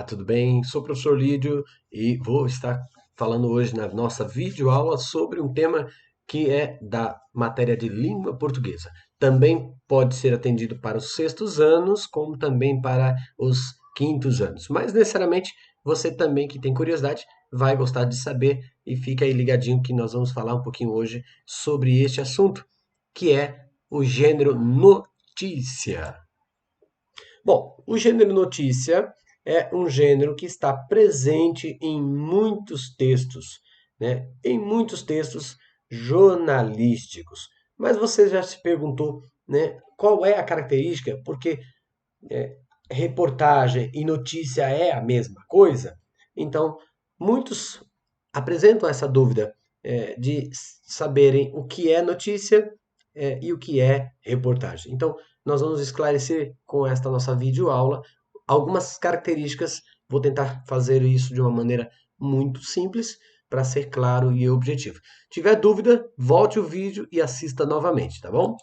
Olá, tudo bem? Sou o professor Lídio e vou estar falando hoje na nossa videoaula sobre um tema que é da matéria de língua portuguesa. Também pode ser atendido para os sextos anos, como também para os quintos anos. Mas necessariamente você também que tem curiosidade vai gostar de saber e fica aí ligadinho que nós vamos falar um pouquinho hoje sobre este assunto, que é o gênero notícia. Bom, o gênero notícia é um gênero que está presente em muitos textos, né? Em muitos textos jornalísticos. Mas você já se perguntou, né, qual é a característica? Porque reportagem e notícia é a mesma coisa? Então, muitos apresentam essa dúvida de saberem o que é notícia e o que é reportagem. Então, nós vamos esclarecer com esta nossa videoaula algumas características. Vou tentar fazer isso de uma maneira muito simples para ser claro e objetivo. Se tiver dúvida, volte o vídeo e assista novamente, tá bom?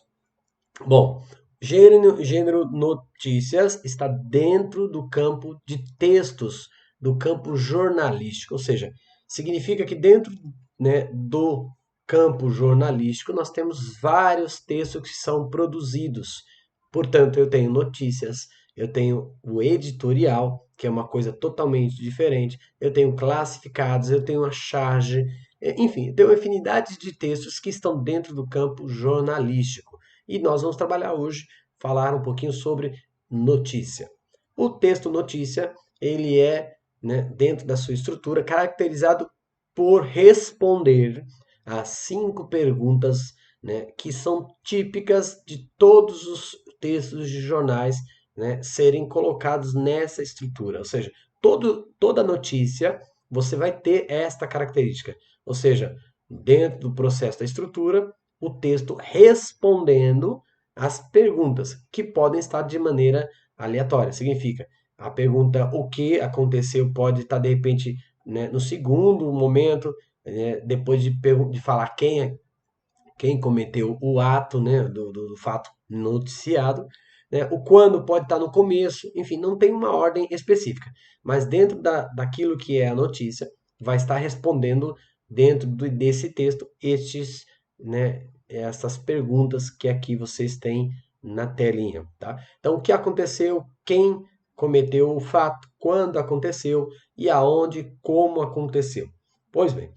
Bom, gênero notícias está dentro do campo de textos, do campo jornalístico, ou seja, significa que dentro, né, do campo jornalístico nós temos vários textos que são produzidos. Portanto, eu tenho notícias, eu tenho o editorial, que é uma coisa totalmente diferente, eu tenho classificados, eu tenho a charge, enfim, eu tenho uma infinidade de textos que estão dentro do campo jornalístico. E nós vamos trabalhar hoje, falar um pouquinho sobre notícia. O texto notícia, ele é, né, dentro da sua estrutura, caracterizado por responder a 5 perguntas, né, que são típicas de todos os textos de jornais, né, serem colocados nessa estrutura. Ou seja, toda notícia você vai ter esta característica. Ou seja, dentro do processo da estrutura, o texto respondendo as perguntas, que podem estar de maneira aleatória. Significa, a pergunta o que aconteceu pode estar, de repente, né, no segundo momento, né, depois de falar quem cometeu o ato, né, do fato noticiado. Né, o quando pode estar no começo, enfim, não tem uma ordem específica. Mas dentro daquilo que é a notícia, vai estar respondendo dentro desse texto estes, né, essas perguntas que aqui vocês têm na telinha, tá? Então, o que aconteceu, quem cometeu o fato, quando aconteceu e aonde, como aconteceu. Pois bem,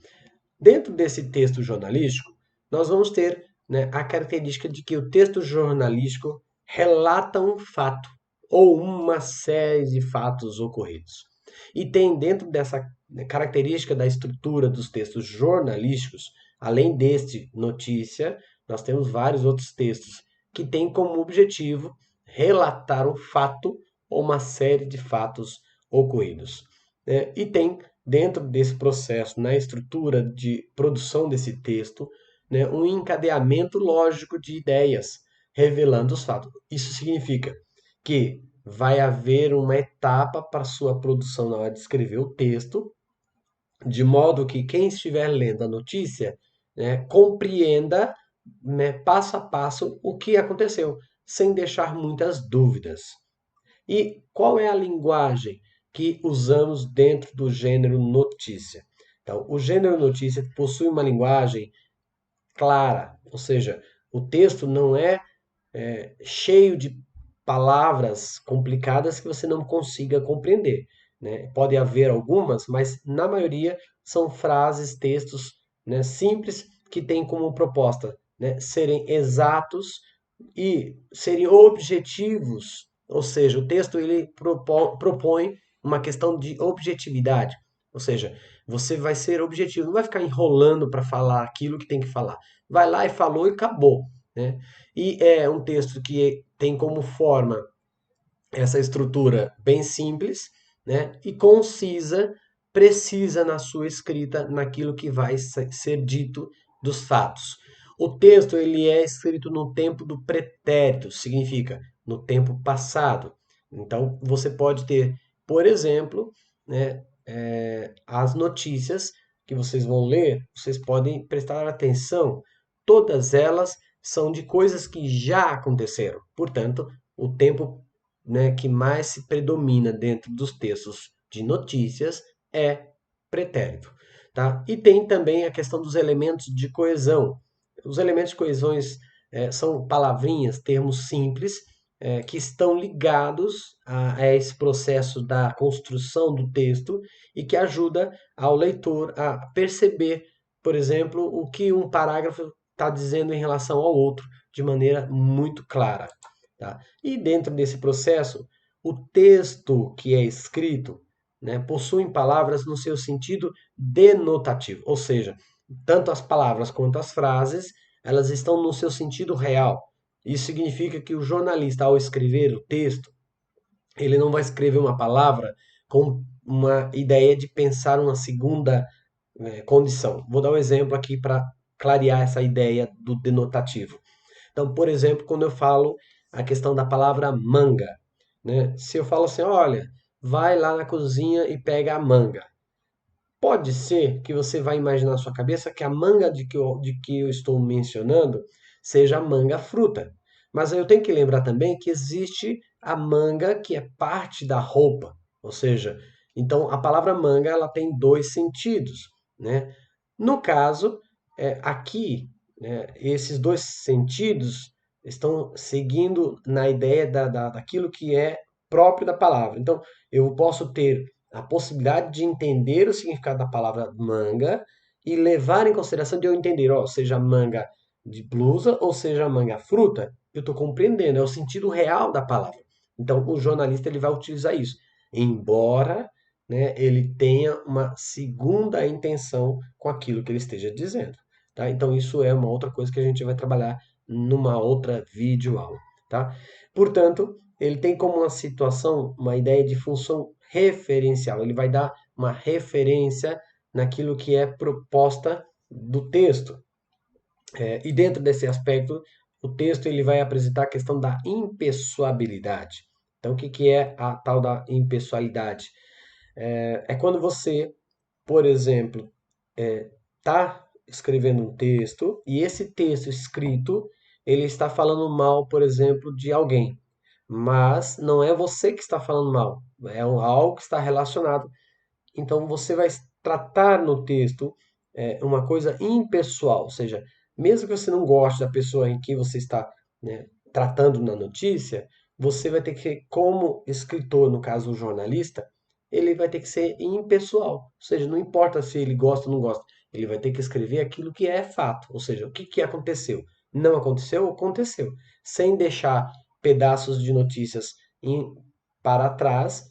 dentro desse texto jornalístico, nós vamos ter, né, a característica de que o texto jornalístico relata um fato ou uma série de fatos ocorridos. E tem dentro dessa característica da estrutura dos textos jornalísticos, além deste notícia, nós temos vários outros textos que têm como objetivo relatar um fato ou uma série de fatos ocorridos. E tem dentro desse processo, na estrutura de produção desse texto, né, um encadeamento lógico de ideias, revelando os fatos. Isso significa que vai haver uma etapa para sua produção na hora de escrever o texto, de modo que quem estiver lendo a notícia, né, compreenda, né, passo a passo o que aconteceu, sem deixar muitas dúvidas. E qual é a linguagem que usamos dentro do gênero notícia? Então, o gênero notícia possui uma linguagem clara, ou seja, o texto não é cheio de palavras complicadas que você não consiga compreender. Né? Pode haver algumas, mas na maioria são frases, textos, né, simples que têm como proposta, né, serem exatos e serem objetivos. Ou seja, o texto ele propõe uma questão de objetividade. Ou seja, você vai ser objetivo, não vai ficar enrolando para falar aquilo que tem que falar. Vai lá e falou e acabou. Né? E é um texto que tem como forma essa estrutura bem simples, né? E concisa, precisa na sua escrita, naquilo que vai ser dito dos fatos. O texto ele é escrito no tempo do pretérito, significa no tempo passado. Então você pode ter, por exemplo, né, as notícias que vocês vão ler, vocês podem prestar atenção. Todas elas são de coisas que já aconteceram. Portanto, o tempo, né, que mais se predomina dentro dos textos de notícias é pretérito, tá? E tem também a questão dos elementos de coesão. Os elementos de coesões são palavrinhas, termos simples, que estão ligados a esse processo da construção do texto e que ajuda ao leitor a perceber, por exemplo, o que um parágrafo está dizendo em relação ao outro, de maneira muito clara. Tá? E dentro desse processo, o texto que é escrito, né, possui palavras no seu sentido denotativo, ou seja, tanto as palavras quanto as frases, elas estão no seu sentido real. Isso significa que o jornalista, ao escrever o texto, ele não vai escrever uma palavra com uma ideia de pensar uma segunda condição. Vou dar um exemplo aqui para clarear essa ideia do denotativo. Então, por exemplo, quando eu falo a questão da palavra manga, né? Se eu falo assim, olha, vai lá na cozinha e pega a manga. Pode ser que você vai imaginar na sua cabeça que a manga de que eu estou mencionando seja a manga fruta. Mas eu tenho que lembrar também que existe a manga que é parte da roupa. Ou seja, então a palavra manga ela tem dois sentidos, né? No caso, aqui, né, esses dois sentidos estão seguindo na ideia daquilo que é próprio da palavra. Então, eu posso ter a possibilidade de entender o significado da palavra manga e levar em consideração de eu entender, ó, seja manga de blusa ou seja manga fruta, eu estou compreendendo, é o sentido real da palavra. Então, o jornalista ele vai utilizar isso, embora, né, ele tenha uma segunda intenção com aquilo que ele esteja dizendo. Tá? Então, isso é uma outra coisa que a gente vai trabalhar numa outra videoaula. Tá? Portanto, ele tem como uma situação, uma ideia de função referencial. Ele vai dar uma referência naquilo que é proposta do texto. E dentro desse aspecto, o texto ele vai apresentar a questão da impessoabilidade. Então, o que é a tal da impessoalidade? É quando você, por exemplo, está escrevendo um texto e esse texto escrito ele está falando mal, por exemplo, de alguém. Mas não é você que está falando mal, é algo que está relacionado. Então você vai tratar no texto uma coisa impessoal, ou seja, mesmo que você não goste da pessoa em que você está, né, tratando na notícia, você vai ter que, como escritor, no caso o jornalista, ele vai ter que ser impessoal, ou seja, não importa se ele gosta ou não gosta, ele vai ter que escrever aquilo que é fato, ou seja, o que aconteceu. Não aconteceu, aconteceu, sem deixar pedaços de notícias para trás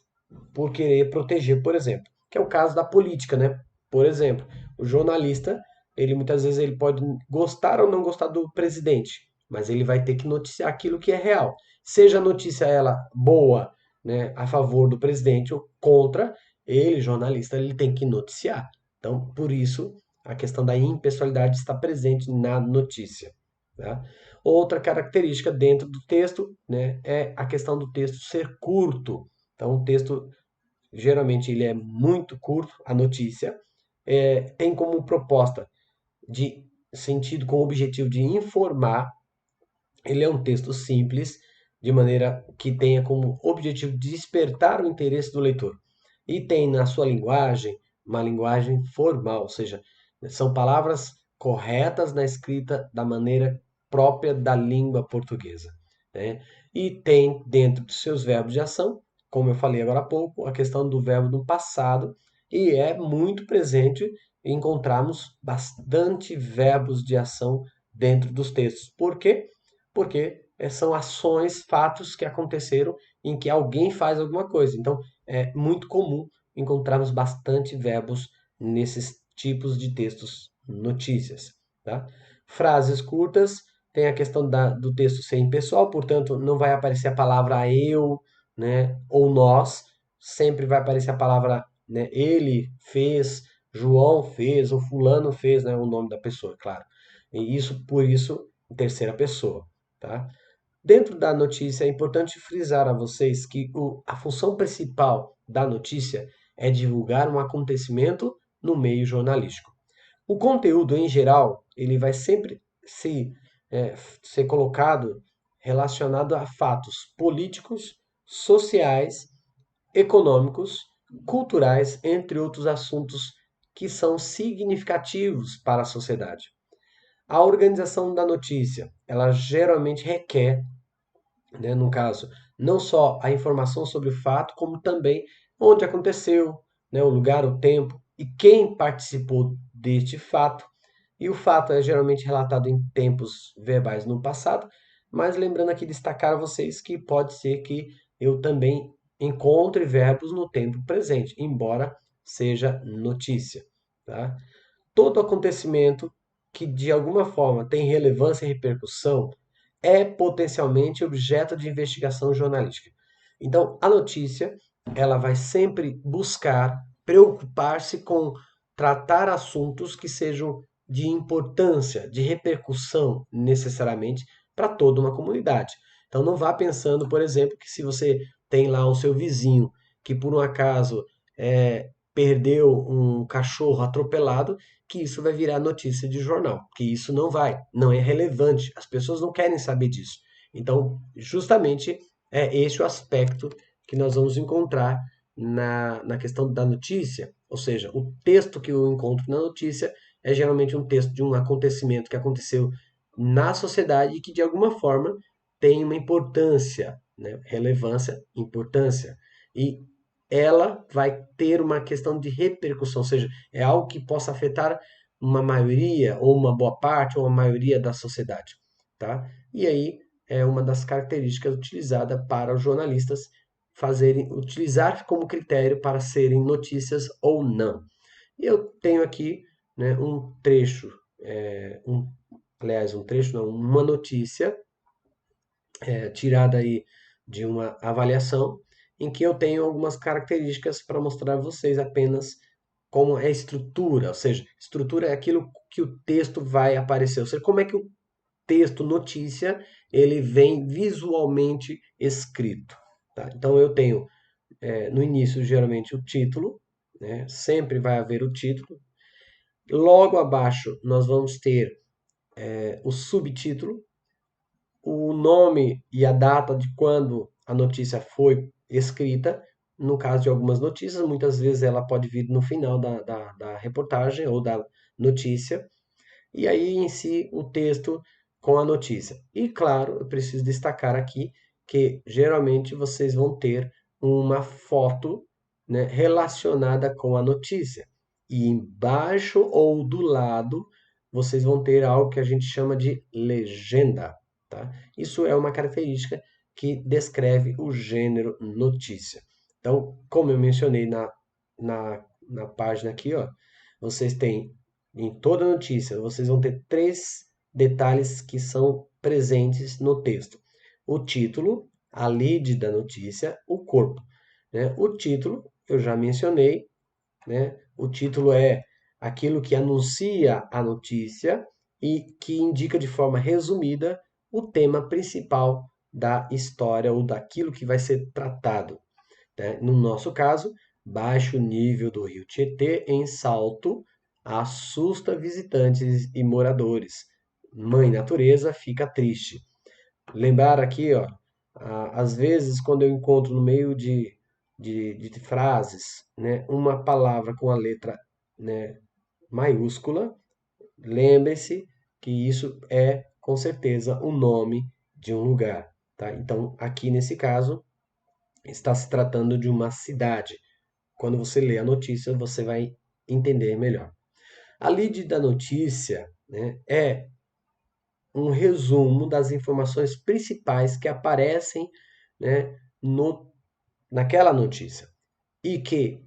por querer proteger, por exemplo, que é o caso da política, né? Por exemplo, o jornalista, ele muitas vezes ele pode gostar ou não gostar do presidente, mas ele vai ter que noticiar aquilo que é real. Seja a notícia ela boa, né, a favor do presidente ou contra, ele, jornalista, ele tem que noticiar. Então, por isso, a questão da impessoalidade está presente na notícia. Tá? Outra característica dentro do texto, né, é a questão do texto ser curto. Então, o texto geralmente ele é muito curto, a notícia, tem como proposta de sentido com o objetivo de informar, ele é um texto simples, de maneira que tenha como objetivo despertar o interesse do leitor. E tem na sua linguagem uma linguagem formal, ou seja, são palavras corretas na escrita da maneira própria da língua portuguesa. Né? E tem dentro dos seus verbos de ação, como eu falei agora há pouco, a questão do verbo no passado, e é muito presente encontrarmos bastante verbos de ação dentro dos textos. Por quê? Porque são ações, fatos que aconteceram em que alguém faz alguma coisa. Então, é muito comum encontrarmos bastante verbos nesses tipos de textos, notícias. Tá? Frases curtas, tem a questão do texto ser impessoal, portanto, não vai aparecer a palavra eu, né, ou nós, sempre vai aparecer a palavra, né, ele fez, João fez, ou fulano fez, né, o nome da pessoa, claro. E isso, por isso, em terceira pessoa. Tá? Dentro da notícia, é importante frisar a vocês que a função principal da notícia é divulgar um acontecimento no meio jornalístico. O conteúdo, em geral, ele vai sempre ser colocado relacionado a fatos políticos, sociais, econômicos, culturais, entre outros assuntos que são significativos para a sociedade. A organização da notícia, ela geralmente requer, né, no caso, não só a informação sobre o fato, como também onde aconteceu, né, o lugar, o tempo e quem participou deste fato. E o fato é geralmente relatado em tempos verbais no passado, mas lembrando aqui destacar a vocês que pode ser que eu também encontre verbos no tempo presente, embora seja notícia, tá? Todo acontecimento que de alguma forma tem relevância e repercussão é potencialmente objeto de investigação jornalística. Então, a notícia, ela vai sempre buscar preocupar-se com tratar assuntos que sejam de importância, de repercussão necessariamente para toda uma comunidade. Então, não vá pensando, por exemplo, que se você tem lá o seu vizinho que por um acaso perdeu um cachorro atropelado, que isso vai virar notícia de jornal, que isso não vai, não é relevante, as pessoas não querem saber disso. Então, justamente é este o aspecto que nós vamos encontrar na questão da notícia, ou seja, o texto que eu encontro na notícia é geralmente um texto de um acontecimento que aconteceu na sociedade e que de alguma forma tem uma importância, né? Relevância, importância. E ela vai ter uma questão de repercussão, ou seja, é algo que possa afetar uma maioria, ou uma boa parte, ou a maioria da sociedade, tá? E aí é uma das características utilizadas para os jornalistas utilizar como critério para serem notícias ou não. E eu tenho aqui, né, um trecho, aliás, um trecho não, uma notícia tirada aí de uma avaliação em que eu tenho algumas características para mostrar a vocês apenas como é a estrutura, ou seja, estrutura é aquilo que o texto vai aparecer, ou seja, como é que o texto notícia ele vem visualmente escrito, tá? Então eu tenho no início geralmente o título, né? Sempre vai haver o título. Logo abaixo nós vamos ter o subtítulo, o nome e a data de quando a notícia foi escrita. No caso de algumas notícias, muitas vezes ela pode vir no final da reportagem ou da notícia. E aí em si o texto com a notícia. E claro, eu preciso destacar aqui que geralmente vocês vão ter uma foto, né, relacionada com a notícia. E embaixo ou do lado vocês vão ter algo que a gente chama de legenda, tá? Isso é uma característica que descreve o gênero notícia. Então, como eu mencionei na página aqui, ó, vocês têm em toda notícia, vocês vão ter três detalhes que são presentes no texto: o título, a lead da notícia, o corpo, né? O título, eu já mencionei, né? O título é aquilo que anuncia a notícia e que indica de forma resumida o tema principal da história ou daquilo que vai ser tratado, né? No nosso caso, baixo nível do rio Tietê em Salto assusta visitantes e moradores. Mãe natureza fica triste. Lembrar aqui, ó, às vezes quando eu encontro no meio de frases, né, uma palavra com a letra, né, maiúscula, lembre-se que isso é com certeza o nome de um lugar, tá? Então, aqui nesse caso, está se tratando de uma cidade. Quando você lê a notícia, você vai entender melhor. A lead da notícia, né, é um resumo das informações principais que aparecem, né, naquela notícia e que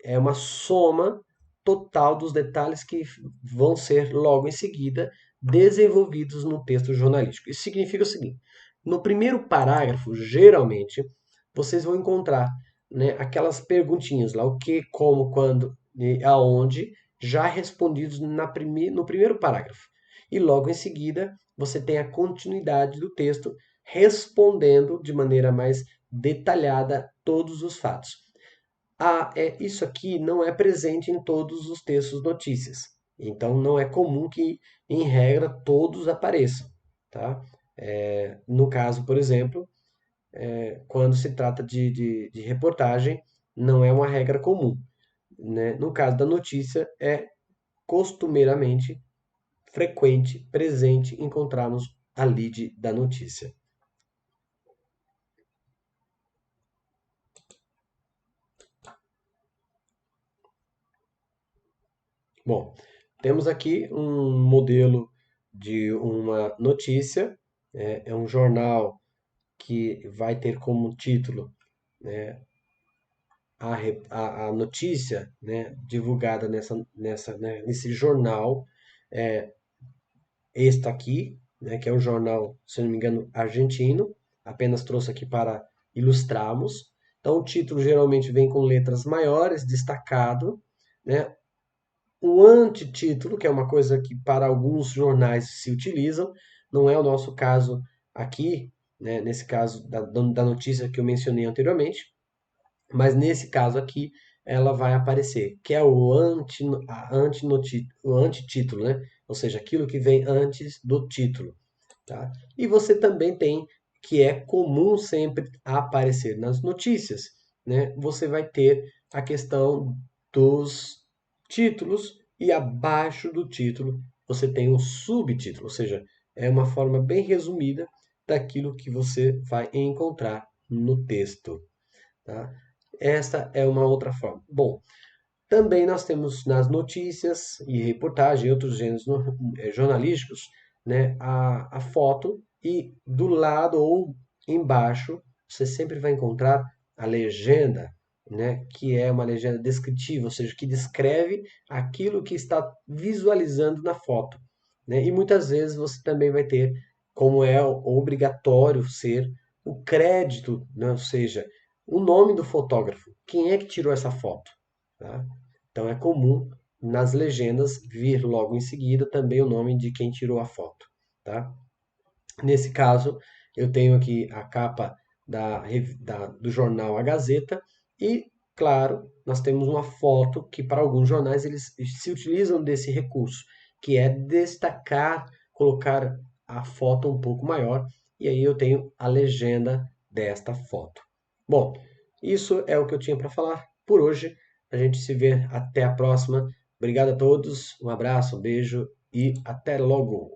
é uma soma total dos detalhes que vão ser logo em seguida desenvolvidos no texto jornalístico. Isso significa o seguinte: no primeiro parágrafo, geralmente, vocês vão encontrar, né, aquelas perguntinhas lá, o que, como, quando e aonde, já respondidos no primeiro parágrafo. E logo em seguida, você tem a continuidade do texto respondendo de maneira mais detalhada todos os fatos. Isso aqui não é presente em todos os textos notícias. Então, não é comum que, em regra, todos apareçam, tá? No caso, por exemplo, quando se trata de reportagem, não é uma regra comum, né? No caso da notícia, é costumeiramente frequente, presente, encontrarmos a lead da notícia. Bom, temos aqui um modelo de uma notícia, é um jornal que vai ter como título, né, a notícia, né, divulgada nesse jornal, é, este aqui, né, que é um jornal, se não me engano, argentino, apenas trouxe aqui para ilustrarmos. Então, o título geralmente vem com letras maiores, destacado, né? O antitítulo, que é uma coisa que para alguns jornais se utilizam, não é o nosso caso aqui, né, nesse caso da notícia que eu mencionei anteriormente, mas nesse caso aqui ela vai aparecer, que é o antitítulo, né? Ou seja, aquilo que vem antes do título, tá? E você também tem, que é comum sempre aparecer nas notícias, né? Você vai ter a questão dos títulos e abaixo do título você tem um subtítulo, ou seja, é uma forma bem resumida daquilo que você vai encontrar no texto, tá? Esta é uma outra forma. Bom, também nós temos nas notícias e reportagem e outros gêneros jornalísticos, né, a foto e do lado ou embaixo você sempre vai encontrar a legenda, né, que é uma legenda descritiva, ou seja, que descreve aquilo que está visualizando na foto, né? E muitas vezes você também vai ter, como é obrigatório ser, o crédito, né, ou seja, o nome do fotógrafo. Quem é que tirou essa foto? Tá? Então é comum nas legendas vir logo em seguida também o nome de quem tirou a foto, tá? Nesse caso, eu tenho aqui a capa do jornal A Gazeta e, claro, nós temos uma foto que para alguns jornais eles se utilizam desse recurso, que é destacar, colocar a foto um pouco maior e aí eu tenho a legenda desta foto. Bom, isso é o que eu tinha para falar por hoje. A gente se vê até a próxima. Obrigado a todos, um abraço, um beijo e até logo!